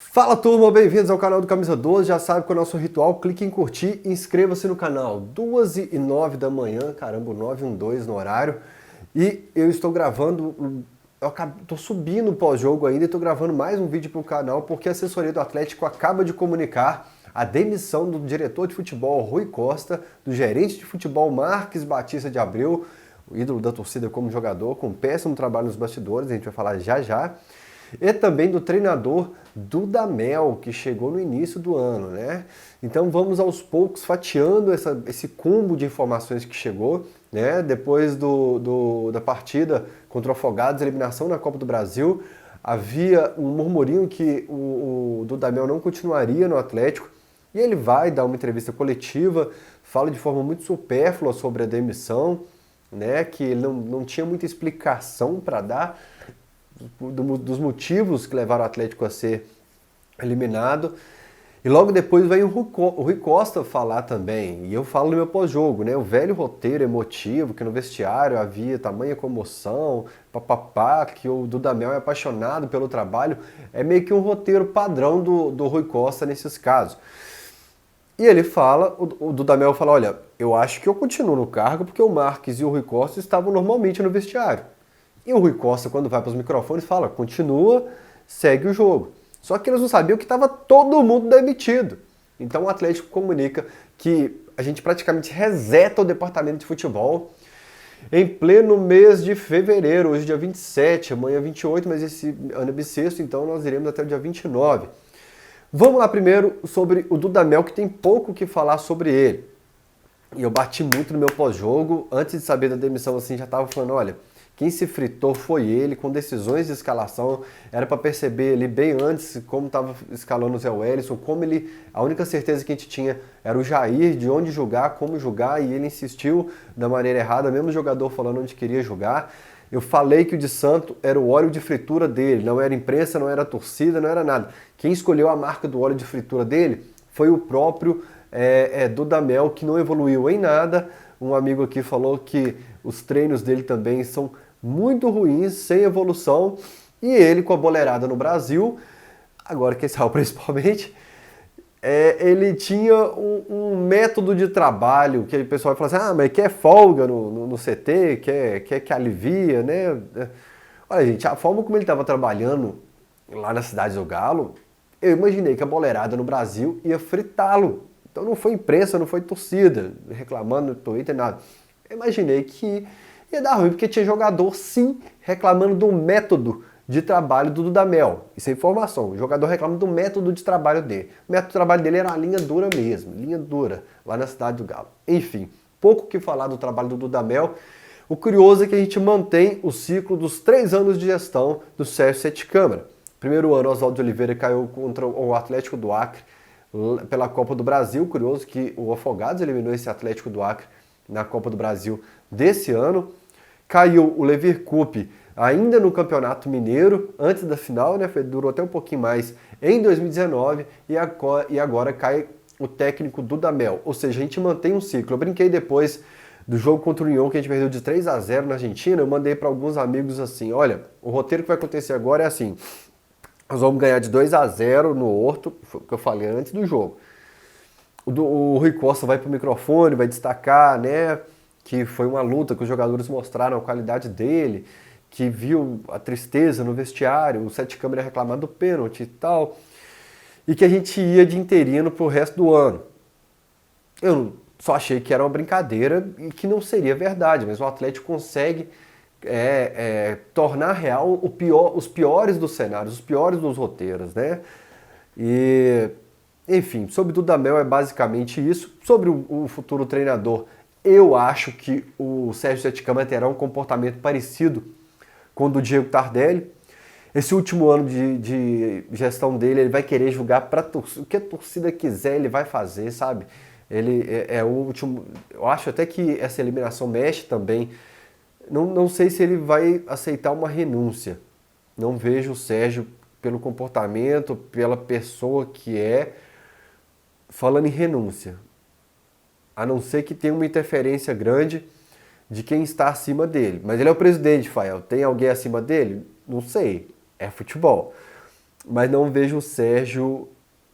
Fala turma, bem-vindos ao canal do Camisa 12. Já sabe qual é o nosso ritual, clique em curtir e inscreva-se no canal. 2h09 da manhã, caramba, 9h12 no horário. E eu estou gravando, tô subindo o pós-jogo ainda e estou gravando mais um vídeo para o canal porque a assessoria do Atlético acaba de comunicar a demissão do diretor de futebol Rui Costa, do gerente de futebol Marques Batista de Abreu, o ídolo da torcida como jogador, com um péssimo trabalho nos bastidores, a gente vai falar já já. E também do treinador Dudamel, que chegou no início do ano, né? Então vamos aos poucos fatiando esse combo de informações que chegou, né? Depois da partida contra o Afogados, eliminação na Copa do Brasil, havia um murmurinho que o Dudamel não continuaria no Atlético, e ele vai dar uma entrevista coletiva, fala de forma muito supérflua sobre a demissão, né? Que ele não tinha muita explicação para dar dos motivos que levaram o Atlético a ser eliminado. E logo depois vem o Rui Costa falar também, e eu falo no meu pós-jogo, né? O velho roteiro emotivo, que no vestiário havia tamanha comoção, papapá, que o Dudamel é apaixonado pelo trabalho, é meio que um roteiro padrão do Rui Costa nesses casos. E ele fala, o Dudamel fala, olha, eu acho que eu continuo no cargo porque o Marques e o Rui Costa estavam normalmente no vestiário. E o Rui Costa, quando vai para os microfones, fala, continua, segue o jogo. Só que eles não sabiam que estava todo mundo demitido. Então o Atlético comunica que a gente praticamente reseta o departamento de futebol em pleno mês de fevereiro, hoje dia 27, amanhã 28, mas esse ano é bissexto, então nós iremos até o dia 29. Vamos lá primeiro sobre o Dudamel, que tem pouco o que falar sobre ele. E eu bati muito no meu pós-jogo, antes de saber da demissão, assim, já estava falando, olha, quem se fritou foi ele, com decisões de escalação. Era para perceber ali bem antes como estava escalando o Zé Wellison, como ele. A única certeza que a gente tinha era o Jair, de onde jogar, como jogar, e ele insistiu da maneira errada, mesmo o jogador falando onde queria jogar. Eu falei que o de Santo era o óleo de fritura dele, não era imprensa, não era torcida, não era nada. Quem escolheu a marca do óleo de fritura dele foi o próprio Dudamel, que não evoluiu em nada. Um amigo aqui falou que os treinos dele também são muito ruins, sem evolução, e ele com a boleirada no Brasil, agora que saiu principalmente, ele tinha um método de trabalho, que o pessoal vai falar assim, mas quer folga no CT, quer que alivia, né? Olha, gente, a forma como ele estava trabalhando lá na Cidade do Galo, eu imaginei que a boleirada no Brasil ia fritá-lo. Então não foi imprensa, não foi torcida, reclamando no Twitter, nada. Eu imaginei que ia dar ruim, porque tinha jogador, sim, reclamando do método de trabalho do Dudamel. Isso é informação. O jogador reclama do método de trabalho dele. O método de trabalho dele era uma linha dura mesmo, linha dura, lá na Cidade do Galo. Enfim, pouco que falar do trabalho do Dudamel. O curioso é que a gente mantém o ciclo dos 3 anos de gestão do Sérgio Sete Câmara. Primeiro ano, Oswaldo de Oliveira caiu contra o Atlético do Acre pela Copa do Brasil. Curioso que o Afogados eliminou esse Atlético do Acre na Copa do Brasil desse ano. Caiu o Levir Coupe ainda no Campeonato Mineiro, antes da final, né? Durou até um pouquinho mais em 2019, e agora cai o técnico Dudamel. Ou seja, a gente mantém um ciclo. Eu brinquei depois do jogo contra o União, que a gente perdeu de 3-0 na Argentina, eu mandei para alguns amigos assim, olha, o roteiro que vai acontecer agora é assim, nós vamos ganhar de 2-0 no Horto, foi o que eu falei antes do jogo. O Rui Costa vai pro microfone, vai destacar, né, que foi uma luta que os jogadores mostraram a qualidade dele, que viu a tristeza no vestiário, o Sete Câmara reclamando do pênalti e tal, e que a gente ia de interino pro resto do ano. Eu só achei que era uma brincadeira e que não seria verdade, mas o Atlético consegue tornar real os piores dos cenários, os piores dos roteiros, né? E, enfim, sobre o Dudamel é basicamente isso. Sobre o futuro treinador, eu acho que o Sérgio Sete Câmara terá um comportamento parecido com o do Diego Tardelli. Esse último ano de gestão dele, ele vai querer jogar para o que a torcida quiser, ele vai fazer, sabe? Ele é o último. Eu acho até que essa eliminação mexe também. Não sei se ele vai aceitar uma renúncia. Não vejo o Sérgio, pelo comportamento, pela pessoa que é, falando em renúncia. A não ser que tenha uma interferência grande de quem está acima dele. Mas ele é o presidente, Fael. Tem alguém acima dele? Não sei. É futebol. mas não vejo o Sérgio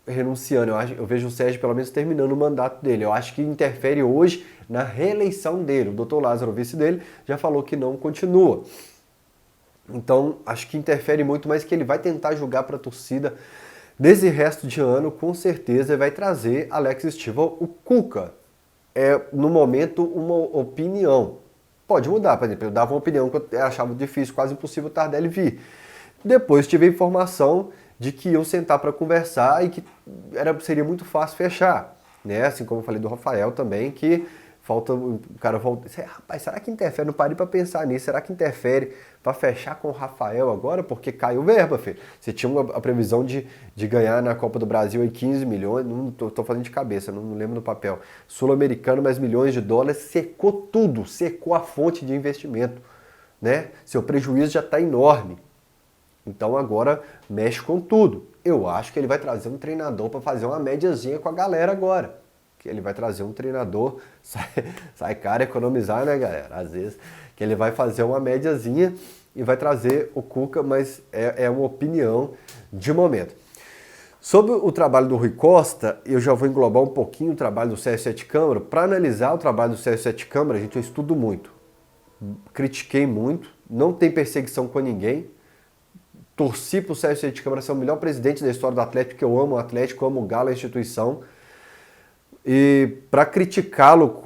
renunciando. Eu vejo o Sérgio pelo menos terminando o mandato dele. Eu acho que interfere hoje na reeleição dele. O doutor Lázaro, o vice dele, já falou que não continua. Então, acho que interfere muito, mas que ele vai tentar jogar para a torcida nesse resto de ano, com certeza vai trazer Alex Stival. O Cuca é, no momento, uma opinião. Pode mudar, por exemplo, eu dava uma opinião que eu achava difícil, quase impossível o Tardelli vir. Depois tive a informação de que iam sentar para conversar e que seria muito fácil fechar, né? Assim como eu falei do Rafael também, que o cara volta. Rapaz, será que interfere? Não parei para pensar nisso. Será que interfere para fechar com o Rafael agora? Porque caiu verba, filho. Você tinha a previsão de ganhar na Copa do Brasil aí 15 milhões, não tô falando de cabeça, não lembro do papel. Sul-americano, mais milhões de dólares, secou tudo, secou a fonte de investimento, né? Seu prejuízo já está enorme. Então agora mexe com tudo. Eu acho que ele vai trazer um treinador para fazer uma médiazinha com a galera agora. Que ele vai trazer um treinador, sai caro economizar, né, galera? Às vezes, que ele vai fazer uma médiazinha e vai trazer o Cuca, mas é uma opinião de momento. Sobre o trabalho do Rui Costa, eu já vou englobar um pouquinho o trabalho do Sérgio Sete Câmara. Para analisar o trabalho do Sérgio Sete Câmara, gente, eu estudo muito. Critiquei muito, não tem perseguição com ninguém. Torci para o Sérgio Sete Câmara ser o melhor presidente da história do Atlético, que eu amo o Atlético, eu amo o Galo, a instituição. E para criticá-lo,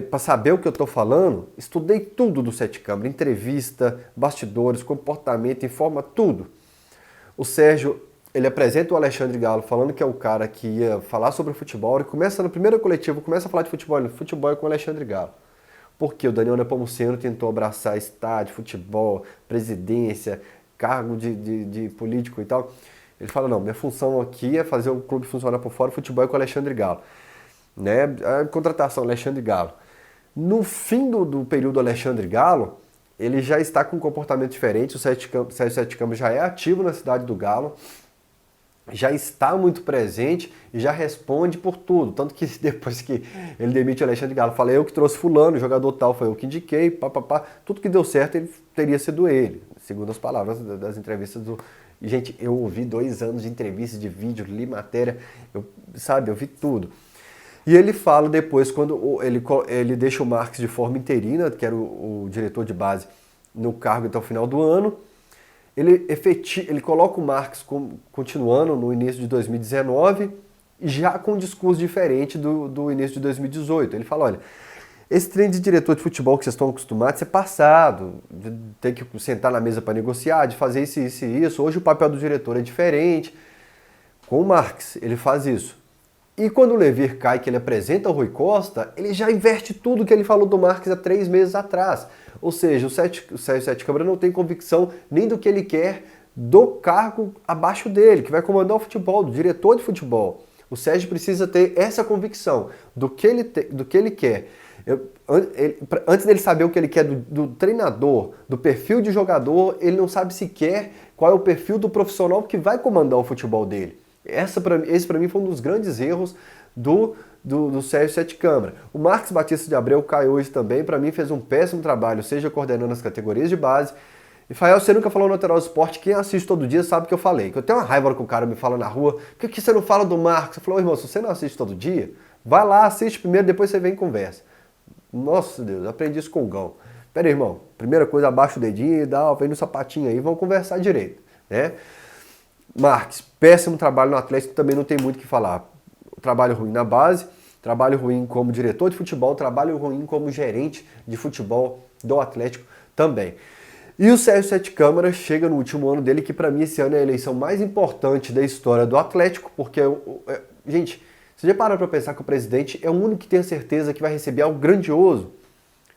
para saber o que eu estou falando, estudei tudo do Sete Câmara, entrevista, bastidores, comportamento, informa tudo. O Sérgio, ele apresenta o Alexandre Galo falando que é o cara que ia falar sobre o futebol, e começa no primeiro coletivo, começa a falar de futebol é com o Alexandre Galo. Porque o Daniel Nepomuceno tentou abraçar estádio, futebol, presidência, cargo de político e tal. Ele fala, não, minha função aqui é fazer o clube funcionar por fora, o futebol é com o Alexandre Galo. Né? A contratação Alexandre Galo. No fim do período Alexandre Galo, ele já está com um comportamento diferente, o Sérgio Sete Câmara já é ativo na cidade do Galo, já está muito presente e já responde por tudo. Tanto que depois que ele demite o Alexandre Galo, fala, eu que trouxe fulano, o jogador tal, foi eu que indiquei, papapá, tudo que deu certo ele teria sido ele, segundo as palavras das entrevistas do... Gente, eu ouvi 2 anos de entrevista, de vídeo, li matéria, eu vi tudo. E ele fala depois, quando ele deixa o Marques de forma interina, que era o diretor de base, no cargo até o final do ano, ele coloca o Marques continuando no início de 2019, já com um discurso diferente do início de 2018. Ele fala, olha, esse trem de diretor de futebol que vocês estão acostumados é passado, de ter que sentar na mesa para negociar, de fazer isso, isso e isso. Hoje o papel do diretor é diferente. Com o Marques, ele faz isso. E quando o Levir cai, que ele apresenta o Rui Costa, ele já inverte tudo que ele falou do Marques há 3 meses atrás. Ou seja, o Sérgio Sete Câmara não tem convicção nem do que ele quer do cargo abaixo dele, que vai comandar o futebol, do diretor de futebol. O Sérgio precisa ter essa convicção do que ele quer. Antes dele saber o que ele quer do treinador, do perfil de jogador, ele não sabe sequer qual é o perfil do profissional que vai comandar o futebol dele. Esse para mim foi um dos grandes erros do Sérgio Sete Câmara. O Marcos Batista de Abreu cai hoje também, para mim fez um péssimo trabalho, seja coordenando as categorias de base. E Fael, você nunca falou no Lateral Esporte, quem assiste todo dia sabe que eu falei. Que eu tenho uma raiva que o cara me fala na rua, por que você não fala do Marcos? Eu falo, irmão, se você não assiste todo dia, vai lá, assiste primeiro, depois você vem e conversa. Nossa Deus, aprendi isso com o Gão. Pera aí, irmão, primeira coisa, abaixa o dedinho e vem no sapatinho aí, vamos conversar direito, né? Marques, péssimo trabalho no Atlético, também não tem muito o que falar. Trabalho ruim na base, trabalho ruim como diretor de futebol, trabalho ruim como gerente de futebol do Atlético também. E o Sérgio Sete Câmara chega no último ano dele, que para mim esse ano é a eleição mais importante da história do Atlético, porque, gente, você já parou para pensar que o presidente é o único que tem a certeza que vai receber algo grandioso?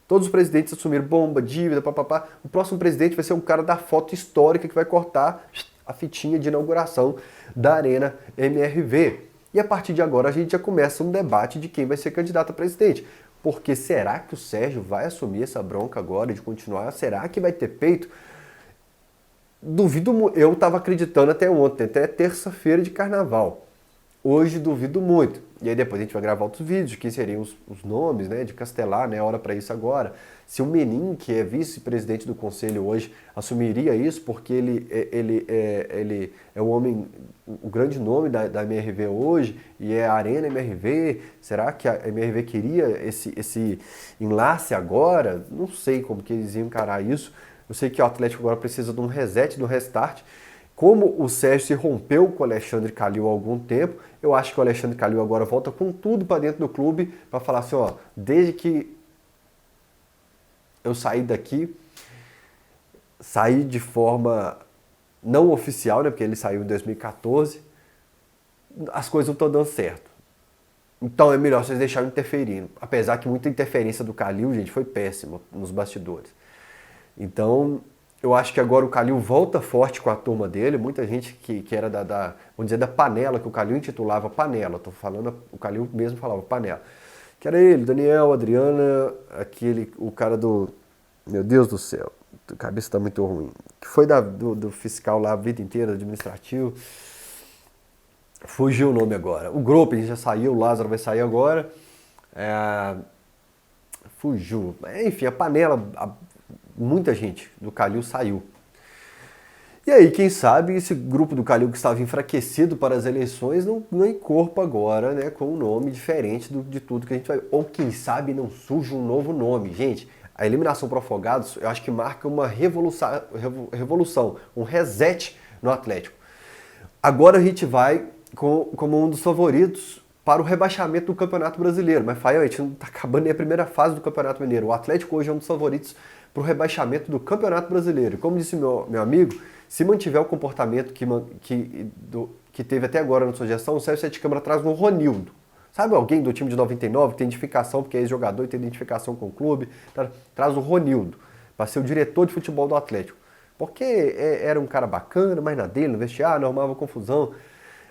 Todos os presidentes assumiram bomba, dívida, papapá. O próximo presidente vai ser um cara da foto histórica que vai cortar a fitinha de inauguração da Arena MRV. E a partir de agora a gente já começa um debate de quem vai ser candidato a presidente. Porque será que o Sérgio vai assumir essa bronca agora de continuar? Será que vai ter peito? Duvido, eu estava acreditando até ontem, até terça-feira de carnaval. Hoje duvido muito. E aí depois a gente vai gravar outros vídeos de quem seriam os nomes, né? De Castelar, né? Hora para isso agora. Se o Menin, que é vice-presidente do conselho hoje, assumiria isso, porque ele é o homem, o grande nome da MRV hoje, e é a Arena MRV. Será que a MRV queria esse enlace agora? Não sei como que eles iam encarar isso. Eu sei que o Atlético agora precisa de um reset, de um restart. Como o Sérgio se rompeu com o Alexandre Calil há algum tempo, eu acho que o Alexandre Calil agora volta com tudo para dentro do clube para falar assim, ó, desde que eu saí daqui, saí de forma não oficial, né, porque ele saiu em 2014, as coisas não estão dando certo. Então é melhor vocês deixarem interferindo. Apesar que muita interferência do Calil, gente, foi péssima nos bastidores. Então, eu acho que agora o Calil volta forte com a turma dele. Muita gente que era vamos dizer, da panela, que o Calil intitulava panela. Tô falando, o Calil mesmo falava panela. Que era ele, Daniel, Adriana, o cara do... Meu Deus do céu, a cabeça tá muito ruim. Que foi do fiscal lá a vida inteira, administrativo. Fugiu o nome agora. O Groping já saiu, o Lázaro vai sair agora. Fugiu. Enfim, a panela... Muita gente do Calil saiu. E aí, quem sabe, esse grupo do Calil que estava enfraquecido para as eleições não ganha corpo agora, né, com um nome diferente de tudo que a gente vai... Ou quem sabe não surge um novo nome. Gente, a eliminação para o Afogados, eu acho que marca uma revolução, um reset no Atlético. Agora a gente vai como um dos favoritos para o rebaixamento do Campeonato Brasileiro. Mas, Fael, a gente não está acabando nem a primeira fase do Campeonato Mineiro. O Atlético hoje é um dos favoritos para o rebaixamento do Campeonato Brasileiro. Como disse meu amigo, se mantiver o comportamento que teve até agora na sua gestão, o Sérgio Sete Câmara traz um Ronildo. Sabe alguém do time de 99 que tem identificação, porque é ex-jogador e tem identificação com o clube? Traz o Ronildo para ser o diretor de futebol do Atlético. Porque era um cara bacana, mas na dele, no vestiário, não arrumava confusão.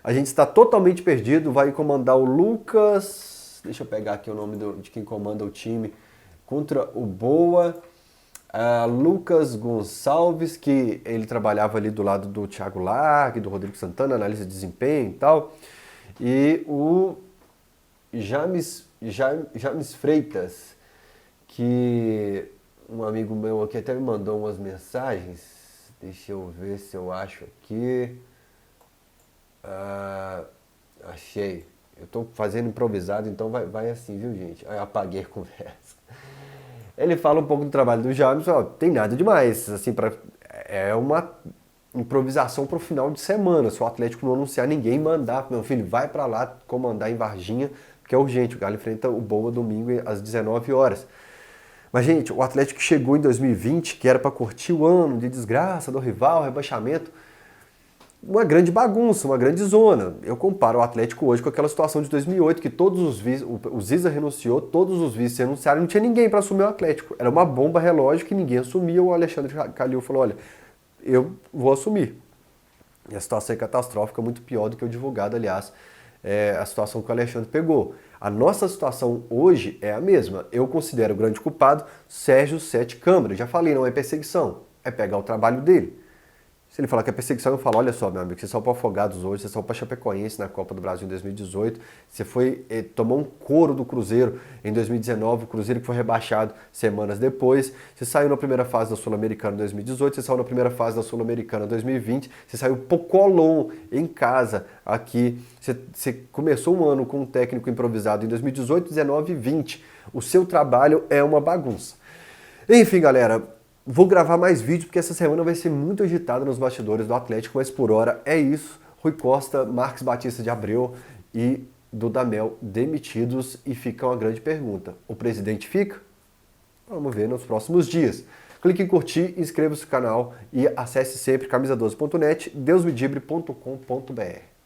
A gente está totalmente perdido, vai comandar o Lucas... Deixa eu pegar aqui o nome de quem comanda o time. Contra o Boa... Lucas Gonçalves, que ele trabalhava ali do lado do Thiago Largue, do Rodrigo Santana, analista de desempenho e tal. E o James Freitas, que um amigo meu aqui até me mandou umas mensagens. Deixa eu ver se eu acho aqui. Achei. Eu estou fazendo improvisado, então vai assim, viu, gente? Aí apaguei a conversa. Ele fala um pouco do trabalho do James, ó, tem nada demais, assim, é uma improvisação para o final de semana. Se o Atlético não anunciar ninguém, mandar, meu filho, vai para lá comandar em Varginha, porque é urgente. O Galo enfrenta o Boa domingo às 19 horas. Mas, gente, o Atlético chegou em 2020, que era para curtir o ano de desgraça do rival, rebaixamento, uma grande bagunça, uma grande zona. Eu comparo o Atlético hoje com aquela situação de 2008, que todos os vices, o Ziza renunciou, todos os vices renunciaram, não tinha ninguém para assumir o Atlético. Era uma bomba relógio que ninguém assumia. O Alexandre Calil falou, olha, eu vou assumir. E a situação é catastrófica, muito pior do que o divulgado, aliás, a situação que o Alexandre pegou. A nossa situação hoje é a mesma. Eu considero o grande culpado Sérgio Sete Câmara. Já falei, não é perseguição, é pegar o trabalho dele. Se ele falar que é perseguição, eu falo, olha só, meu amigo, você saiu para Afogados hoje, você saiu para Chapecoense na Copa do Brasil em 2018, você tomou um couro do Cruzeiro em 2019, o Cruzeiro que foi rebaixado semanas depois, você saiu na primeira fase da Sul-Americana em 2018, você saiu na primeira fase da Sul-Americana em 2020, você saiu pocolom em casa aqui, você começou um ano com um técnico improvisado em 2018, 19 e 20. O seu trabalho é uma bagunça. Enfim, galera, vou gravar mais vídeos porque essa semana vai ser muito agitada nos bastidores do Atlético, mas por hora é isso. Rui Costa, Marcos Batista de Abreu e Dudamel demitidos e fica uma grande pergunta. O presidente fica? Vamos ver nos próximos dias. Clique em curtir, inscreva-se no canal e acesse sempre camisa12.net, deusmedibre.com.br.